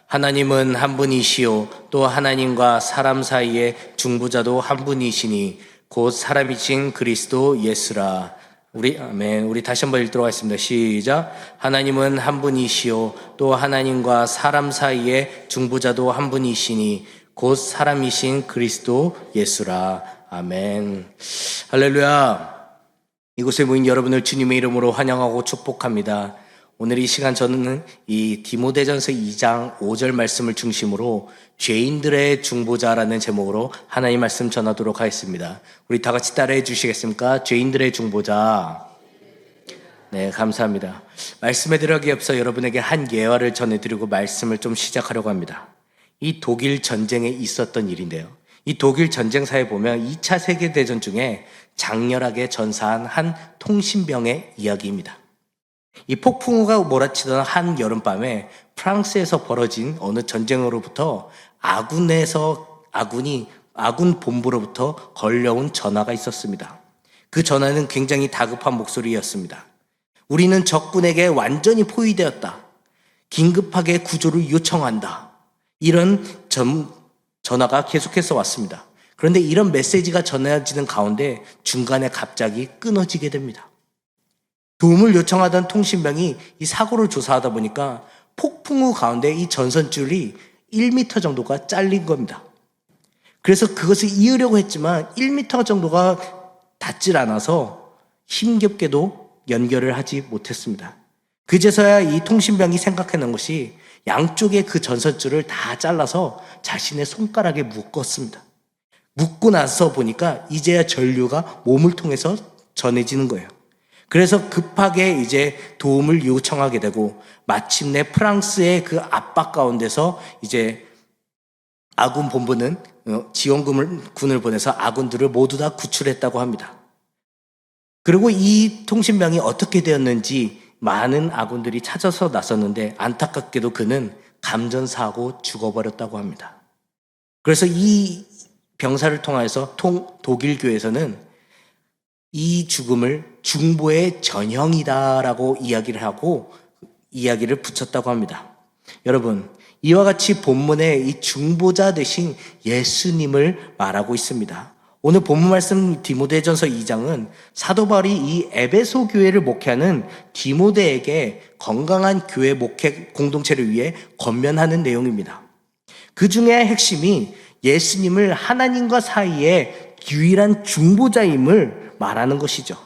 하나님은 한 분이시요 또 하나님과 사람 사이의 중보자도 한 분이시니 곧 사람이신 그리스도 예수라. 아멘. 우리 다시 한번 읽도록 하겠습니다. 시작. 하나님은 한 분이시요 또 하나님과 사람 사이의 중보자도 한 분이시니 곧 사람이신 그리스도 예수라. 아멘. 할렐루야. 이곳에 모인 여러분을 주님의 이름으로 환영하고 축복합니다. 오늘 이 시간 저는 이 디모데전서 2장 5절 말씀을 중심으로 죄인들의 중보자라는 제목으로 하나님 말씀 전하도록 하겠습니다. 우리 다 같이 따라해 주시겠습니까? 죄인들의 중보자. 네, 감사합니다. 말씀에 들어가기 앞서 여러분에게 한 예화를 전해드리고 말씀을 좀 시작하려고 합니다. 이 독일 전쟁에 있었던 일인데요. 이 독일 전쟁사에 보면 2차 세계대전 중에 장렬하게 전사한 한 통신병의 이야기입니다. 이 폭풍우가 몰아치던 한 여름밤에 프랑스에서 벌어진 어느 전쟁으로부터 아군 본부로부터 걸려온 전화가 있었습니다. 그 전화는 굉장히 다급한 목소리였습니다. 우리는 적군에게 완전히 포위되었다. 긴급하게 구조를 요청한다. 이런 전화가 계속해서 왔습니다. 그런데 이런 메시지가 전해지는 가운데 중간에 갑자기 끊어지게 됩니다. 도움을 요청하던 통신병이 이 사고를 조사하다 보니까 폭풍우 가운데 이 전선줄이 1m 정도가 잘린 겁니다. 그래서 그것을 이으려고 했지만 1m 정도가 닿질 않아서 힘겹게도 연결을 하지 못했습니다. 그제서야 이 통신병이 생각해낸 것이 양쪽에 그 전선줄을 다 잘라서 자신의 손가락에 묶었습니다. 묶고 나서 보니까 이제야 전류가 몸을 통해서 전해지는 거예요. 그래서 급하게 이제 도움을 요청하게 되고 마침내 프랑스의 그 압박 가운데서 이제 아군 본부는 군을 보내서 아군들을 모두 다 구출했다고 합니다. 그리고 이 통신병이 어떻게 되었는지 많은 아군들이 찾아서 나섰는데 안타깝게도 그는 감전사하고 죽어버렸다고 합니다. 그래서 이 병사를 통해서 독일 교회에서는 이 죽음을 중보의 전형이다라고 이야기를 하고 이야기를 붙였다고 합니다. 여러분, 이와 같이 본문에 이 중보자 되신 예수님을 말하고 있습니다. 오늘 본문 말씀 디모데전서 2장은 사도 바울이 이 에베소 교회를 목회하는 디모데에게 건강한 교회 목회 공동체를 위해 권면하는 내용입니다. 그 중에 핵심이 예수님을 하나님과 사이의 유일한 중보자임을 말하는 것이죠.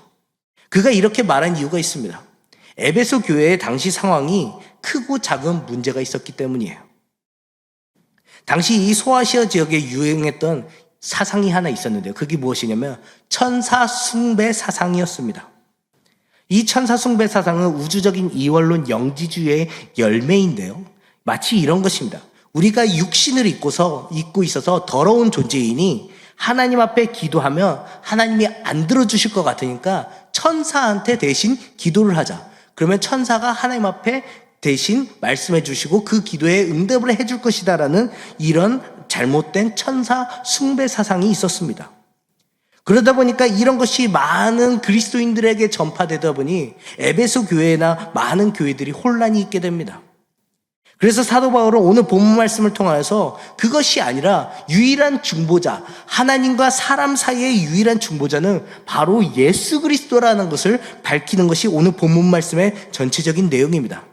그가 이렇게 말한 이유가 있습니다. 에베소 교회의 당시 상황이 크고 작은 문제가 있었기 때문이에요. 당시 이 소아시아 지역에 유행했던 사상이 하나 있었는데요. 그게 무엇이냐면 천사 숭배 사상이었습니다. 이 천사 숭배 사상은 우주적인 이원론 영지주의의 열매인데요. 마치 이런 것입니다. 우리가 육신을 입고 있어서 더러운 존재이니 하나님 앞에 기도하면 하나님이 안 들어주실 것 같으니까 천사한테 대신 기도를 하자. 그러면 천사가 하나님 앞에 대신 말씀해 주시고 그 기도에 응답을 해줄 것이다라는 이런 잘못된 천사 숭배 사상이 있었습니다. 그러다 보니까 이런 것이 많은 그리스도인들에게 전파되다 보니 에베소 교회나 많은 교회들이 혼란이 있게 됩니다. 그래서 사도 바울은 오늘 본문 말씀을 통하여서 그것이 아니라 유일한 중보자, 하나님과 사람 사이의 유일한 중보자는 바로 예수 그리스도라는 것을 밝히는 것이 오늘 본문 말씀의 전체적인 내용입니다.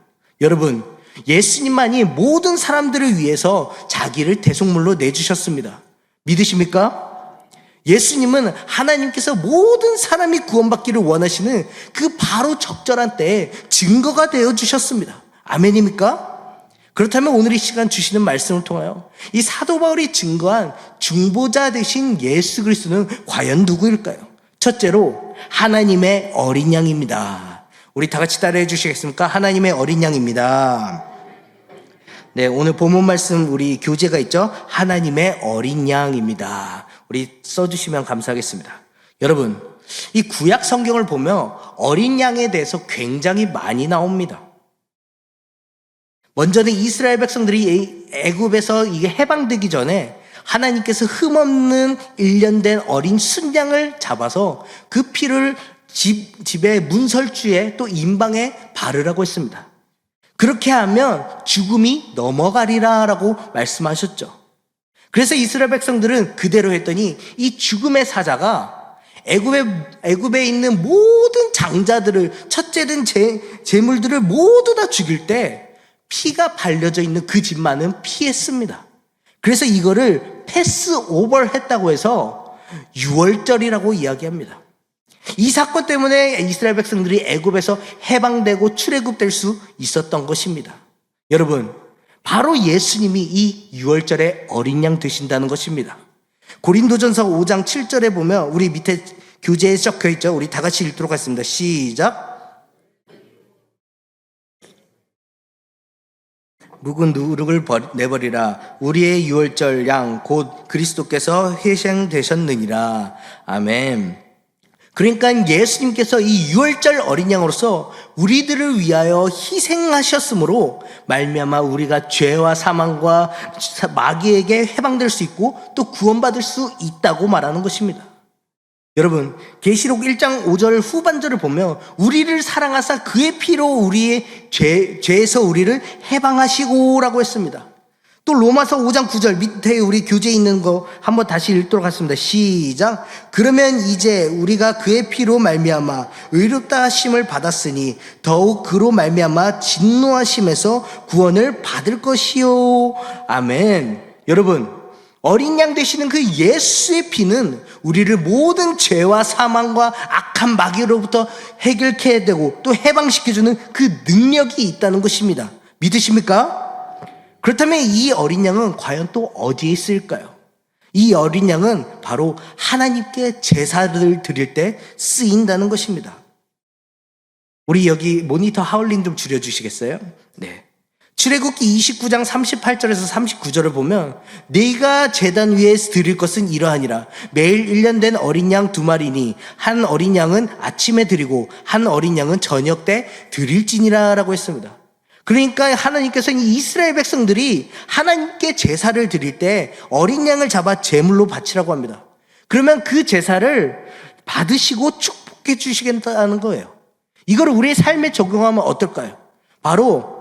여러분, 예수님만이 모든 사람들을 위해서 자기를 대속물로 내주셨습니다. 믿으십니까? 예수님은 하나님께서 모든 사람이 구원받기를 원하시는 그 바로 적절한 때에 증거가 되어주셨습니다. 아멘입니까? 그렇다면 오늘 이 시간 주시는 말씀을 통하여 이 사도 바울이 증거한 중보자 되신 예수 그리스도는 과연 누구일까요? 첫째로 하나님의 어린 양입니다. 우리 다 같이 따라해 주시겠습니까? 하나님의 어린 양입니다. 네, 오늘 본문 말씀 우리 교재가 있죠? 하나님의 어린 양입니다. 우리 써주시면 감사하겠습니다. 여러분, 이 구약 성경을 보면 어린 양에 대해서 굉장히 많이 나옵니다. 먼저는 이스라엘 백성들이 애굽에서 이게 해방되기 전에 하나님께서 흠없는 1년 된 어린 순양을 잡아서 그 피를 집의 문설주에 또 임방에 바르라고 했습니다. 그렇게 하면 죽음이 넘어가리라 라고 말씀하셨죠. 그래서 이스라엘 백성들은 그대로 했더니 이 죽음의 사자가 애굽에 있는 모든 장자들을, 첫째든 재물들을 모두 다 죽일 때 피가 발려져 있는 그 집만은 피했습니다. 그래서 이거를 패스오버 했다고 해서 유월절이라고 이야기합니다. 이 사건 때문에 이스라엘 백성들이 애굽에서 해방되고 출애굽될 수 있었던 것입니다. 여러분, 바로 예수님이 이 유월절에 어린 양 되신다는 것입니다. 고린도전서 5장 7절에 보면 우리 밑에 교재에 적혀 있죠. 우리 다 같이 읽도록 하겠습니다. 시작. 묵은 누룩을 내버리라. 우리의 유월절 양 곧 그리스도께서 희생되셨느니라. 아멘. 그러니까 예수님께서 이 유월절 어린 양으로서 우리들을 위하여 희생하셨으므로 말미암아 우리가 죄와 사망과 마귀에게 해방될 수 있고 또 구원받을 수 있다고 말하는 것입니다. 여러분, 계시록 1장 5절 후반절을 보면 우리를 사랑하사 그의 피로 우리의 죄에서 우리를 해방하시고 라고 했습니다. 또 로마서 5장 9절 밑에 우리 교재에 있는 거 한번 다시 읽도록 하겠습니다. 시작. 그러면 이제 우리가 그의 피로 말미암아 의롭다 하심을 받았으니 더욱 그로 말미암아 진노하심에서 구원을 받을 것이요. 아멘. 여러분, 어린 양 되시는 그 예수의 피는 우리를 모든 죄와 사망과 악한 마귀로부터 해결케 되고 또 해방시켜주는 그 능력이 있다는 것입니다. 믿으십니까? 그렇다면 이 어린 양은 과연 또 어디에 있을까요? 이 어린 양은 바로 하나님께 제사를 드릴 때 쓰인다는 것입니다. 우리 여기 모니터 하울링 좀 줄여주시겠어요? 네. 출애굽기 29장 38절에서 39절을 보면 네가 제단 위에 드릴 것은 이러하니라. 매일 1년 된 어린 양 2마리니 한 어린 양은 아침에 드리고 한 어린 양은 저녁 때 드릴지니라 라고 했습니다. 그러니까 하나님께서는 이스라엘 백성들이 하나님께 제사를 드릴 때 어린 양을 잡아 제물로 바치라고 합니다. 그러면 그 제사를 받으시고 축복해 주시겠다는 거예요. 이걸 우리의 삶에 적용하면 어떨까요? 바로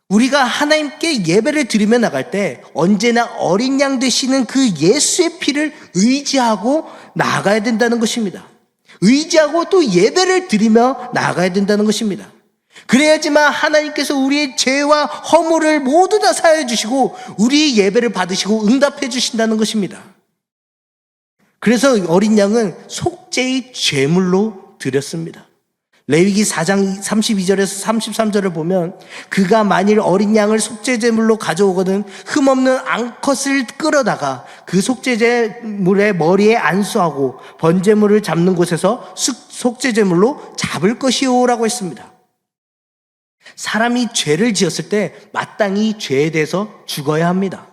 우리가 하나님께 예배를 드리며 나갈 때 언제나 어린 양 되시는 그 예수의 피를 의지하고 나아가야 된다는 것입니다. 의지하고 또 예배를 드리며 나아가야 된다는 것입니다. 그래야지만 하나님께서 우리의 죄와 허물을 모두 다 사하여 주시고 우리의 예배를 받으시고 응답해 주신다는 것입니다. 그래서 어린 양은 속죄의 제물로 드렸습니다. 레위기 4장 32절에서 33절을 보면 그가 만일 어린 양을 속죄제물로 가져오거든 흠없는 암컷을 끌어다가 그 속죄제물의 머리에 안수하고 번제물을 잡는 곳에서 속죄제물로 잡을 것이요 라고 했습니다. 사람이 죄를 지었을 때 마땅히 죄에 대해서 죽어야 합니다.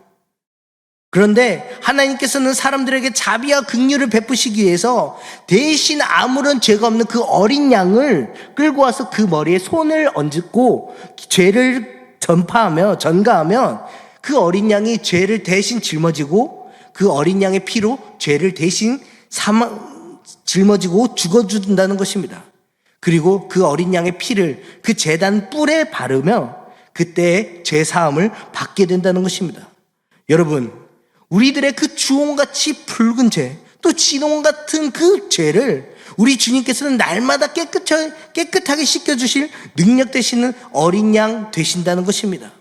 그런데 하나님께서는 사람들에게 자비와 긍휼을 베푸시기 위해서 대신 아무런 죄가 없는 그 어린 양을 끌고 와서 그 머리에 손을 얹고 죄를 전가하면 그 어린 양이 죄를 대신 짊어지고 그 어린 양의 피로 죄를 대신 짊어지고 죽어준다는 것입니다. 그리고 그 어린 양의 피를 그 제단 뿔에 바르며 그때 죄 사함을 받게 된다는 것입니다. 여러분, 우리들의 그 주홍같이 붉은 죄, 또 진홍 같은 그 죄를 우리 주님께서는 날마다 깨끗하게 씻겨주실 능력 되시는 어린 양 되신다는 것입니다.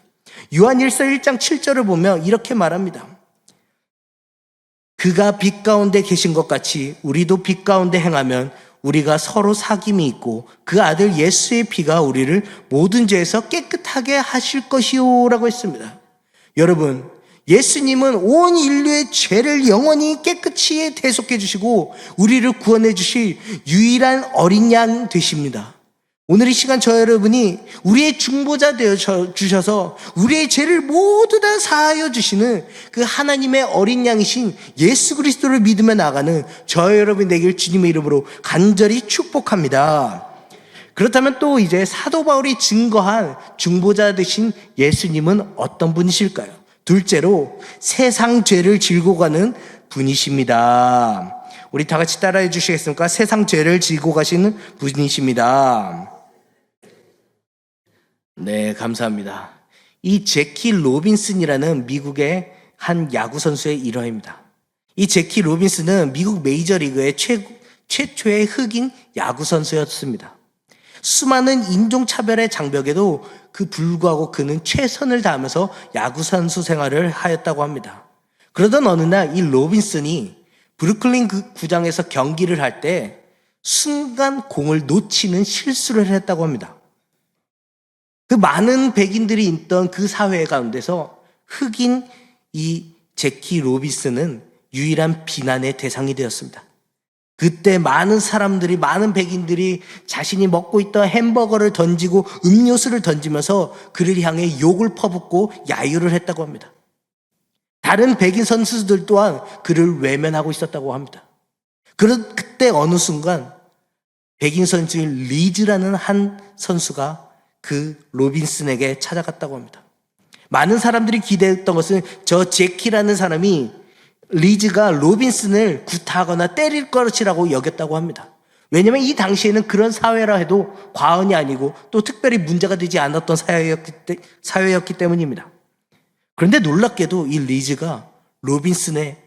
요한일서 1장 7절을 보면 이렇게 말합니다. 그가 빛 가운데 계신 것 같이 우리도 빛 가운데 행하면 우리가 서로 사귐이 있고 그 아들 예수의 피가 우리를 모든 죄에서 깨끗하게 하실 것이요 라고 했습니다. 여러분, 예수님은 온 인류의 죄를 영원히 깨끗이 대속해 주시고 우리를 구원해 주실 유일한 어린 양 되십니다. 오늘 이 시간 저 여러분이 우리의 중보자 되어 주셔서 우리의 죄를 모두 다 사하여 주시는 그 하나님의 어린 양이신 예수 그리스도를 믿으며 나가는 저 여러분 되길 주님의 이름으로 간절히 축복합니다. 그렇다면 또 이제 사도 바울이 증거한 중보자 되신 예수님은 어떤 분이실까요? 둘째로 세상 죄를 질고 가는 분이십니다. 우리 다 같이 따라해 주시겠습니까? 세상 죄를 질고 가시는 분이십니다. 네, 감사합니다. 이 제키 로빈슨이라는 미국의 한 야구 선수의 일화입니다. 이 제키 로빈슨은 미국 메이저리그의 최초의 흑인 야구 선수였습니다. 수많은 인종차별의 장벽에도 불구하고 그는 최선을 다하면서 야구 선수 생활을 하였다고 합니다. 그러던 어느 날 이 로빈슨이 브루클린 구장에서 경기를 할 때 순간 공을 놓치는 실수를 했다고 합니다. 그 많은 백인들이 있던 그 사회 가운데서 흑인 이 제키 로빈슨은 유일한 비난의 대상이 되었습니다. 그때 많은 백인들이 자신이 먹고 있던 햄버거를 던지고 음료수를 던지면서 그를 향해 욕을 퍼붓고 야유를 했다고 합니다. 다른 백인 선수들 또한 그를 외면하고 있었다고 합니다. 그때 어느 순간 백인 선수인 리즈라는 한 선수가 그 로빈슨에게 찾아갔다고 합니다. 많은 사람들이 기대했던 것은 저 제키라는 사람이 리즈가 로빈슨을 구타하거나 때릴 것이라고 여겼다고 합니다. 왜냐하면 이 당시에는 그런 사회라 해도 과언이 아니고 또 특별히 문제가 되지 않았던 사회였기 때문입니다. 그런데 놀랍게도 이 리즈가 로빈슨의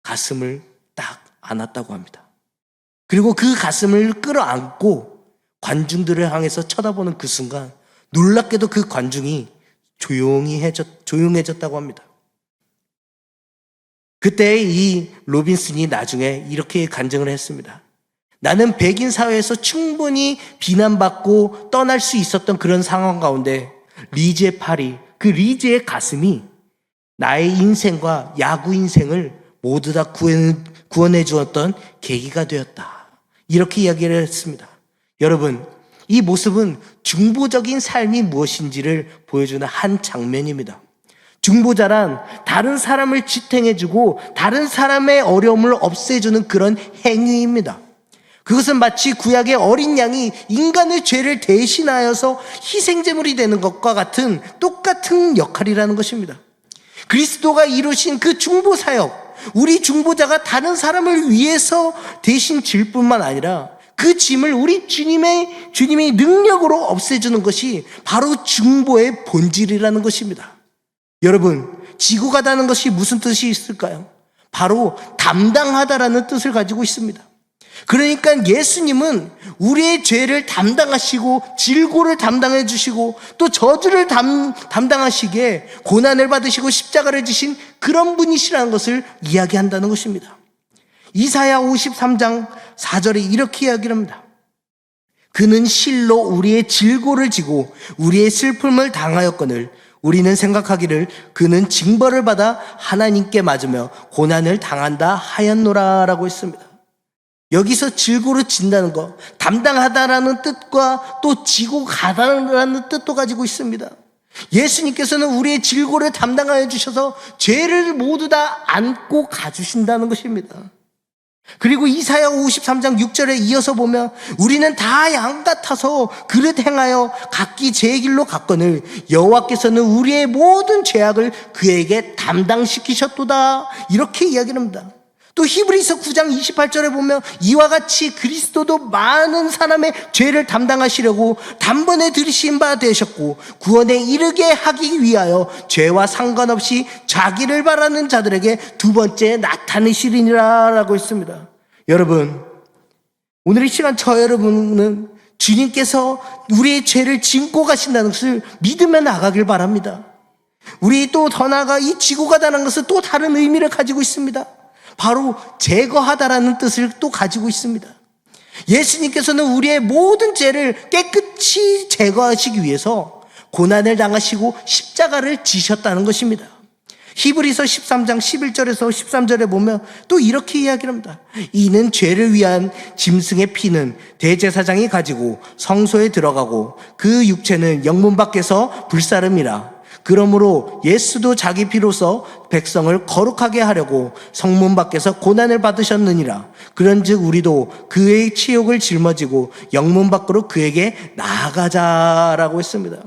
가슴을 딱 안았다고 합니다. 그리고 그 가슴을 끌어안고 관중들을 향해서 쳐다보는 그 순간 놀랍게도 그 관중이 조용해졌다고 합니다. 그때 이 로빈슨이 나중에 이렇게 간증을 했습니다. 나는 백인 사회에서 충분히 비난받고 떠날 수 있었던 그런 상황 가운데 리즈의 팔이, 그 리즈의 가슴이 나의 인생과 야구 인생을 모두 다 구원해 주었던 계기가 되었다. 이렇게 이야기를 했습니다. 여러분, 이 모습은 중보적인 삶이 무엇인지를 보여주는 한 장면입니다. 중보자란 다른 사람을 지탱해주고 다른 사람의 어려움을 없애주는 그런 행위입니다. 그것은 마치 구약의 어린 양이 인간의 죄를 대신하여서 희생제물이 되는 것과 같은 똑같은 역할이라는 것입니다. 그리스도가 이루신 그 중보사역, 우리 중보자가 다른 사람을 위해서 대신 질 뿐만 아니라 그 짐을 우리 주님의 능력으로 없애주는 것이 바로 중보의 본질이라는 것입니다. 여러분, 지고 가다는 것이 무슨 뜻이 있을까요? 바로 담당하다라는 뜻을 가지고 있습니다. 그러니까 예수님은 우리의 죄를 담당하시고 질고를 담당해 주시고 또 저주를 담당하시기에 고난을 받으시고 십자가를 지신 그런 분이시라는 것을 이야기한다는 것입니다. 이사야 53장 4절에 이렇게 이야기를 합니다. 그는 실로 우리의 질고를 지고 우리의 슬픔을 당하였거늘 우리는 생각하기를 그는 징벌을 받아 하나님께 맞으며 고난을 당한다 하였노라 라고 했습니다. 여기서 질고를 진다는 것, 담당하다라는 뜻과 또 지고 가다라는 뜻도 가지고 있습니다. 예수님께서는 우리의 질고를 담당하여 주셔서 죄를 모두 다 안고 가주신다는 것입니다. 그리고 이사야 53장 6절에 이어서 보면 우리는 다 양 같아서 그릇 행하여 각기 제 길로 갔거늘 여호와께서는 우리의 모든 죄악을 그에게 담당시키셨도다 이렇게 이야기를 합니다. 또 히브리서 9장 28절에 보면 이와 같이 그리스도도 많은 사람의 죄를 담당하시려고 단번에 들이신 바 되셨고 구원에 이르게 하기 위하여 죄와 상관없이 자기를 바라는 자들에게 두 번째 나타내시리니라 라고 했습니다. 여러분, 오늘 이 시간 저 여러분은 주님께서 우리의 죄를 짓고 가신다는 것을 믿으며 나가길 바랍니다. 우리 또 더 나아가 이 지고 가다는 것은 또 다른 의미를 가지고 있습니다. 바로 제거하다라는 뜻을 또 가지고 있습니다. 예수님께서는 우리의 모든 죄를 깨끗이 제거하시기 위해서 고난을 당하시고 십자가를 지셨다는 것입니다. 히브리서 13장 11절에서 13절에 보면 또 이렇게 이야기를 합니다. 이는 죄를 위한 짐승의 피는 대제사장이 가지고 성소에 들어가고 그 육체는 영문 밖에서 불사름이라. 그러므로 예수도 자기 피로써 백성을 거룩하게 하려고 성문 밖에서 고난을 받으셨느니라. 그런즉 우리도 그의 치욕을 짊어지고 영문 밖으로 그에게 나아가자라고 했습니다.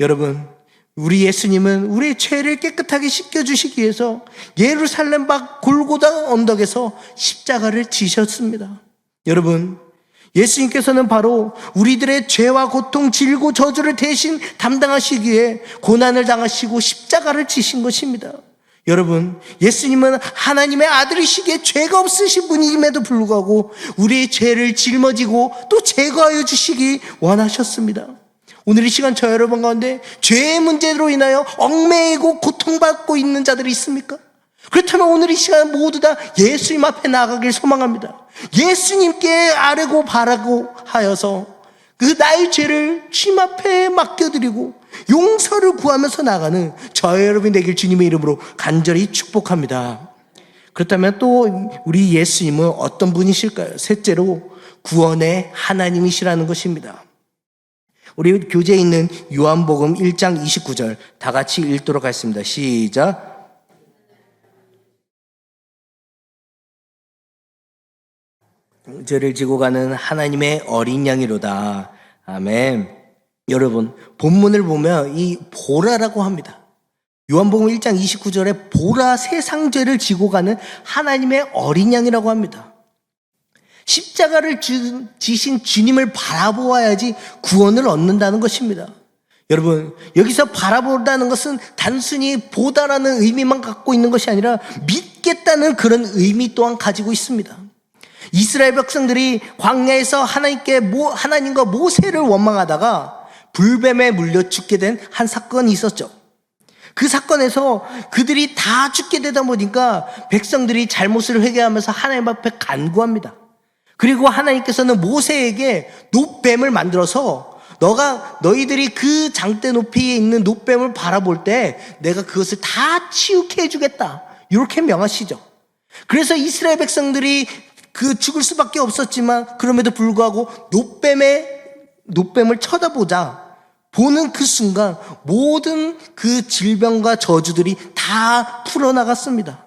여러분, 우리 예수님은 우리의 죄를 깨끗하게 씻겨주시기 위해서 예루살렘 밖 골고다 언덕에서 십자가를 지셨습니다. 여러분, 예수님께서는 바로 우리들의 죄와 고통, 질고 저주를 대신 담당하시기에 고난을 당하시고 십자가를 지신 것입니다. 여러분, 예수님은 하나님의 아들이시기에 죄가 없으신 분임에도 불구하고 우리의 죄를 짊어지고 또 제거하여 주시기 원하셨습니다. 오늘 이 시간 저 여러분 가운데 죄의 문제로 인하여 얽매이고 고통받고 있는 자들이 있습니까? 그렇다면 오늘 이 시간 모두 다 예수님 앞에 나가길 소망합니다. 예수님께 아뢰고 바라고 하여서 그 나의 죄를 주님 앞에 맡겨드리고 용서를 구하면서 나가는 저와 여러분이 되길 주님의 이름으로 간절히 축복합니다. 그렇다면 또 우리 예수님은 어떤 분이실까요? 셋째로 구원의 하나님이시라는 것입니다. 우리 교재에 있는 요한복음 1장 29절 다 같이 읽도록 하겠습니다. 시작. 죄를 지고 가는 하나님의 어린 양이로다. 아멘. 여러분, 본문을 보면 이 보라라고 합니다. 요한복음 1장 29절에 보라, 세상 죄를 지고 가는 하나님의 어린 양이라고 합니다. 십자가를 지신 주님을 바라보아야지 구원을 얻는다는 것입니다. 여러분, 여기서 바라보다는 것은 단순히 보다라는 의미만 갖고 있는 것이 아니라 믿겠다는 그런 의미 또한 가지고 있습니다. 이스라엘 백성들이 광야에서 하나님과 모세를 원망하다가 불뱀에 물려 죽게 된 한 사건이 있었죠. 그 사건에서 그들이 다 죽게 되다 보니까 백성들이 잘못을 회개하면서 하나님 앞에 간구합니다. 그리고 하나님께서는 모세에게 놋뱀을 만들어서 너희들이 그 장대 높이에 있는 놋뱀을 바라볼 때 내가 그것을 다 치우게 해주겠다, 이렇게 명하시죠. 그래서 이스라엘 백성들이 죽을 수밖에 없었지만 그럼에도 불구하고 놋뱀을 쳐다보자 보는 그 순간 모든 그 질병과 저주들이 다 풀어나갔습니다.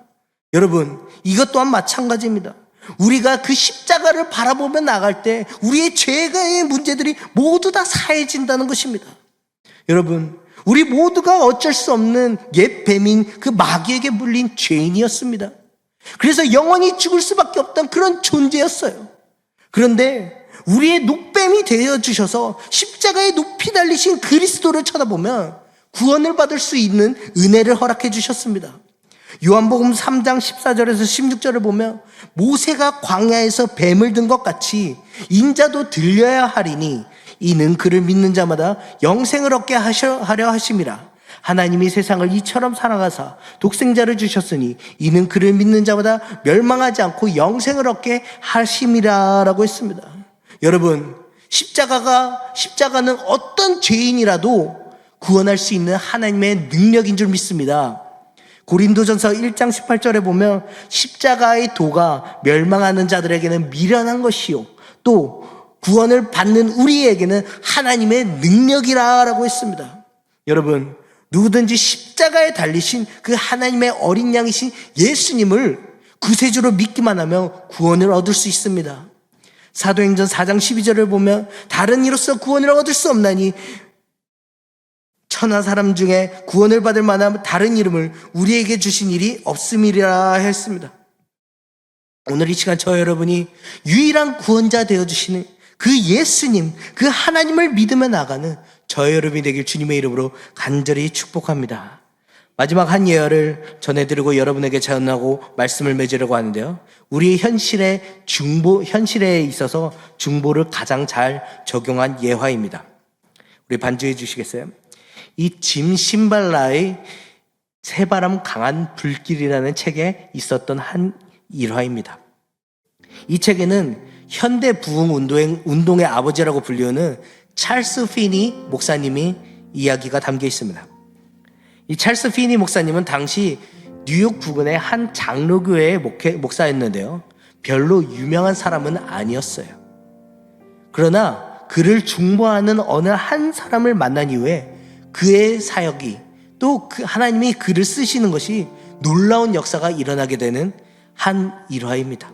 여러분, 이것 또한 마찬가지입니다. 우리가 그 십자가를 바라보며 나갈 때 우리의 죄의 문제들이 모두 다 사해진다는 것입니다. 여러분, 우리 모두가 어쩔 수 없는 옛 뱀인 그 마귀에게 물린 죄인이었습니다. 그래서 영원히 죽을 수밖에 없던 그런 존재였어요. 그런데 우리의 놋뱀이 되어주셔서 십자가에 높이 달리신 그리스도를 쳐다보면 구원을 받을 수 있는 은혜를 허락해 주셨습니다. 요한복음 3장 14절에서 16절을 보면 모세가 광야에서 뱀을 든 것 같이 인자도 들려야 하리니 이는 그를 믿는 자마다 영생을 얻게 하려 하심이라. 하나님이 세상을 이처럼 사랑하사 독생자를 주셨으니 이는 그를 믿는 자마다 멸망하지 않고 영생을 얻게 하심이라 라고 했습니다. 여러분, 십자가는 어떤 죄인이라도 구원할 수 있는 하나님의 능력인 줄 믿습니다. 고린도전서 1장 18절에 보면 십자가의 도가 멸망하는 자들에게는 미련한 것이요 또 구원을 받는 우리에게는 하나님의 능력이라고 했습니다. 여러분, 누구든지 십자가에 달리신 그 하나님의 어린 양이신 예수님을 구세주로 믿기만 하면 구원을 얻을 수 있습니다. 사도행전 4장 12절을 보면 다른 이로써 구원을 얻을 수 없나니 천하 사람 중에 구원을 받을 만한 다른 이름을 우리에게 주신 일이 없음이라 했습니다. 오늘 이 시간 저 여러분이 유일한 구원자 되어주시는 그 예수님, 그 하나님을 믿으며 나가는 저 여러분이 되길 주님의 이름으로 간절히 축복합니다. 마지막 한 예언을 전해드리고 여러분에게 전하고 말씀을 맺으려고 하는데요. 우리의 현실에 있어서 중보를 가장 잘 적용한 예화입니다. 우리 반주해 주시겠어요? 이 짐 심발라의 새바람 강한 불길이라는 책에 있었던 한 일화입니다. 이 책에는 현대 부흥 운동의 아버지라고 불리우는 찰스 피니 목사님이 이야기가 담겨 있습니다. 이 찰스 피니 목사님은 당시 뉴욕 부근의 한 장로교회의 목사였는데요. 별로 유명한 사람은 아니었어요. 그러나 그를 중보하는 어느 한 사람을 만난 이후에 그의 사역이 또 하나님이 그를 쓰시는 것이 놀라운 역사가 일어나게 되는 한 일화입니다.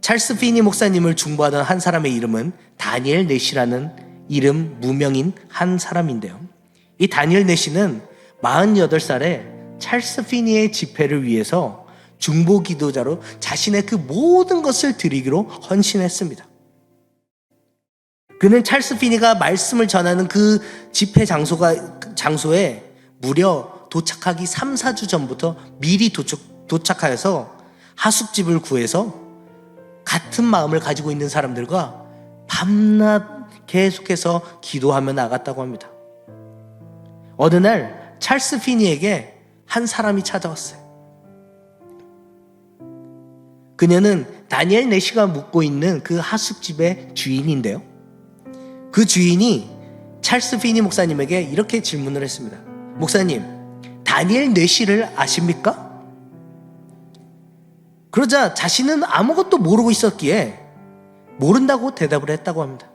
찰스 피니 목사님을 중보하던 한 사람의 이름은 다니엘 넷이라는 이름 무명인 한 사람인데요. 이 다니엘 넷이는 48살에 찰스 피니의 집회를 위해서 중보 기도자로 자신의 그 모든 것을 드리기로 헌신했습니다. 그는 찰스 피니가 말씀을 전하는 그 집회 장소에 무려 도착하기 3, 4주 전부터 미리 도착하여서 하숙집을 구해서 같은 마음을 가지고 있는 사람들과 밤낮 계속해서 기도하며 나갔다고 합니다. 어느 날 찰스 피니에게 한 사람이 찾아왔어요. 그녀는 다니엘 내시가 묵고 있는 그 하숙집의 주인인데요. 그 주인이 찰스 피니 목사님에게 이렇게 질문을 했습니다. 목사님, 다니엘 내시를 아십니까? 그러자 자신은 아무것도 모르고 있었기에 모른다고 대답을 했다고 합니다.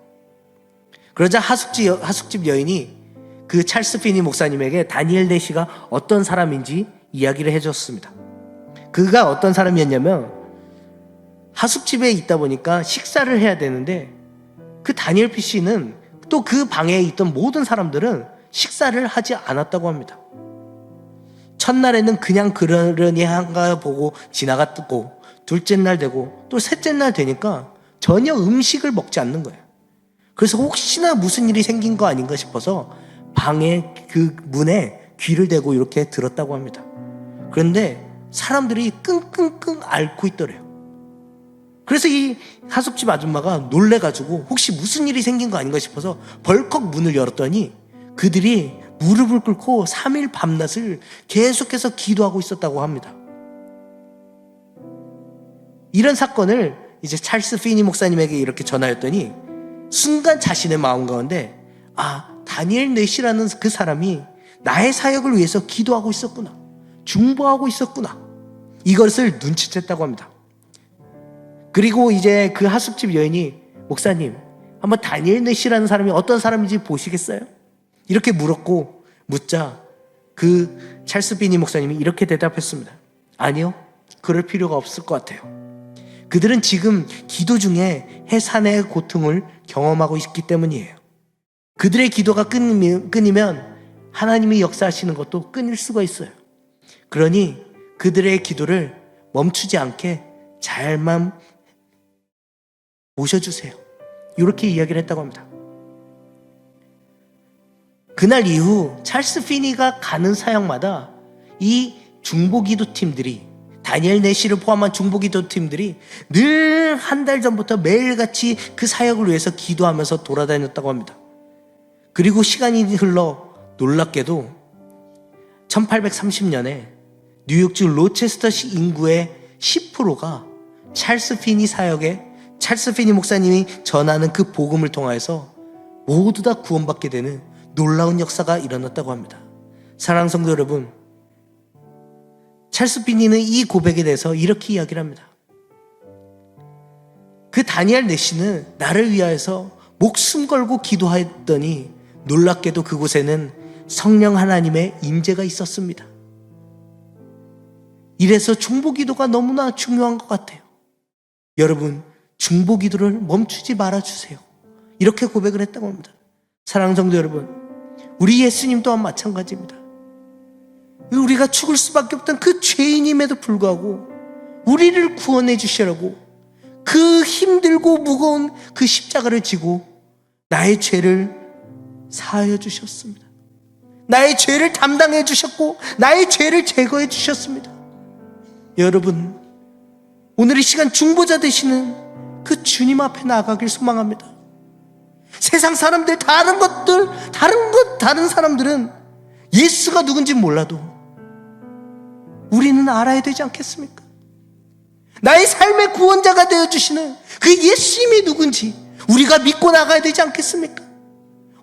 그러자 하숙집 여인이 그 찰스 피니 목사님에게 다니엘 내시가 어떤 사람인지 이야기를 해줬습니다. 그가 어떤 사람이었냐면 하숙집에 있다 보니까 식사를 해야 되는데 그 다니엘 씨는 또 그 방에 있던 모든 사람들은 식사를 하지 않았다고 합니다. 첫날에는 그냥 그러려니 한가 보고 지나갔고 둘째 날 되고 또 셋째 날 되니까 전혀 음식을 먹지 않는 거예요. 그래서 혹시나 무슨 일이 생긴 거 아닌가 싶어서 방에 그 문에 귀를 대고 이렇게 들었다고 합니다. 그런데 사람들이 끙끙끙 앓고 있더래요. 그래서 이 하숙집 아줌마가 놀래가지고 혹시 무슨 일이 생긴 거 아닌가 싶어서 벌컥 문을 열었더니 그들이 무릎을 꿇고 3일 밤낮을 계속해서 기도하고 있었다고 합니다. 이런 사건을 이제 찰스 피니 목사님에게 이렇게 전하였더니 순간 자신의 마음 가운데 다니엘 내시라는 그 사람이 나의 사역을 위해서 기도하고 있었구나, 중보하고 있었구나, 이것을 눈치챘다고 합니다. 그리고 이제 그 하숙집 여인이 목사님, 한번 다니엘 내시라는 사람이 어떤 사람인지 보시겠어요? 이렇게 묻자 그 찰스 피니 목사님이 이렇게 대답했습니다. 아니요, 그럴 필요가 없을 것 같아요. 그들은 지금 기도 중에 해산의 고통을 경험하고 있기 때문이에요. 그들의 기도가 끊이면 하나님이 역사하시는 것도 끊일 수가 있어요. 그러니 그들의 기도를 멈추지 않게 잘만 모셔주세요. 이렇게 이야기를 했다고 합니다. 그날 이후 찰스 피니가 가는 사역마다 이 중보기도팀들이, 다니엘 내시를 포함한 중보기도팀들이 늘 한 달 전부터 매일같이 그 사역을 위해서 기도하면서 돌아다녔다고 합니다. 그리고 시간이 흘러 놀랍게도 1830년에 뉴욕주 로체스터시 인구의 10%가 찰스 피니 목사님이 전하는 그 복음을 통하여서 모두 다 구원받게 되는 놀라운 역사가 일어났다고 합니다. 사랑하는 성도 여러분, 찰스 피니는 이 고백에 대해서 이렇게 이야기를 합니다. 그 다니엘 내시는 나를 위하여서 목숨 걸고 기도하였더니 놀랍게도 그곳에는 성령 하나님의 임재가 있었습니다. 이래서 중보기도가 너무나 중요한 것 같아요. 여러분, 중보기도를 멈추지 말아주세요. 이렇게 고백을 했다고 합니다. 사랑하는 성도 여러분, 우리 예수님 또한 마찬가지입니다. 우리가 죽을 수밖에 없던 그 죄인임에도 불구하고 우리를 구원해 주시라고 그 힘들고 무거운 그 십자가를 지고 나의 죄를 사하여 주셨습니다. 나의 죄를 담당해 주셨고 나의 죄를 제거해 주셨습니다. 여러분, 오늘 이 시간 중보자 되시는 그 주님 앞에 나가길 소망합니다. 세상 사람들, 다른 사람들은 예수가 누군지 몰라도 우리는 알아야 되지 않겠습니까? 나의 삶의 구원자가 되어주시는 그 예수님이 누군지 우리가 믿고 나가야 되지 않겠습니까?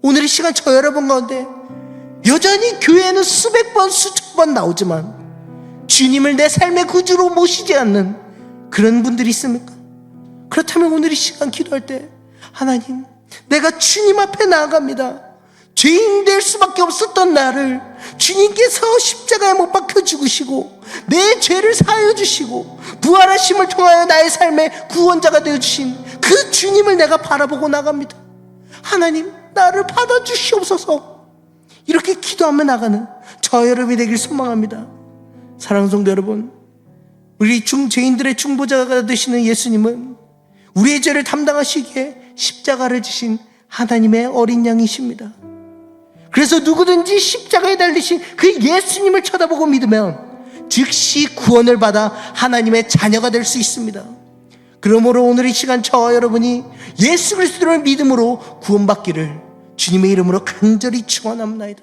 오늘 이 시간 저 여러분 가운데 여전히 교회에는 수백 번, 수천 번 나오지만 주님을 내 삶의 구주로 모시지 않는 그런 분들이 있습니까? 그렇다면 오늘 이 시간 기도할 때 하나님, 내가 주님 앞에 나아갑니다. 죄인 될 수밖에 없었던 나를 주님께서 십자가에 못 박혀 죽으시고 내 죄를 사하여 주시고 부활하심을 통하여 나의 삶의 구원자가 되어주신 그 주님을 내가 바라보고 나갑니다. 하나님, 나를 받아주시옵소서. 이렇게 기도하며 나가는 저 여러분이 되길 소망합니다. 사랑하는 성도 여러분, 우리 죄인들의 중보자가 되시는 예수님은 우리의 죄를 담당하시기에 십자가를 지신 하나님의 어린 양이십니다. 그래서 누구든지 십자가에 달리신 그 예수님을 쳐다보고 믿으면 즉시 구원을 받아 하나님의 자녀가 될 수 있습니다. 그러므로 오늘 이 시간 저와 여러분이 예수 그리스도를 믿음으로 구원받기를 주님의 이름으로 간절히 축원합니다.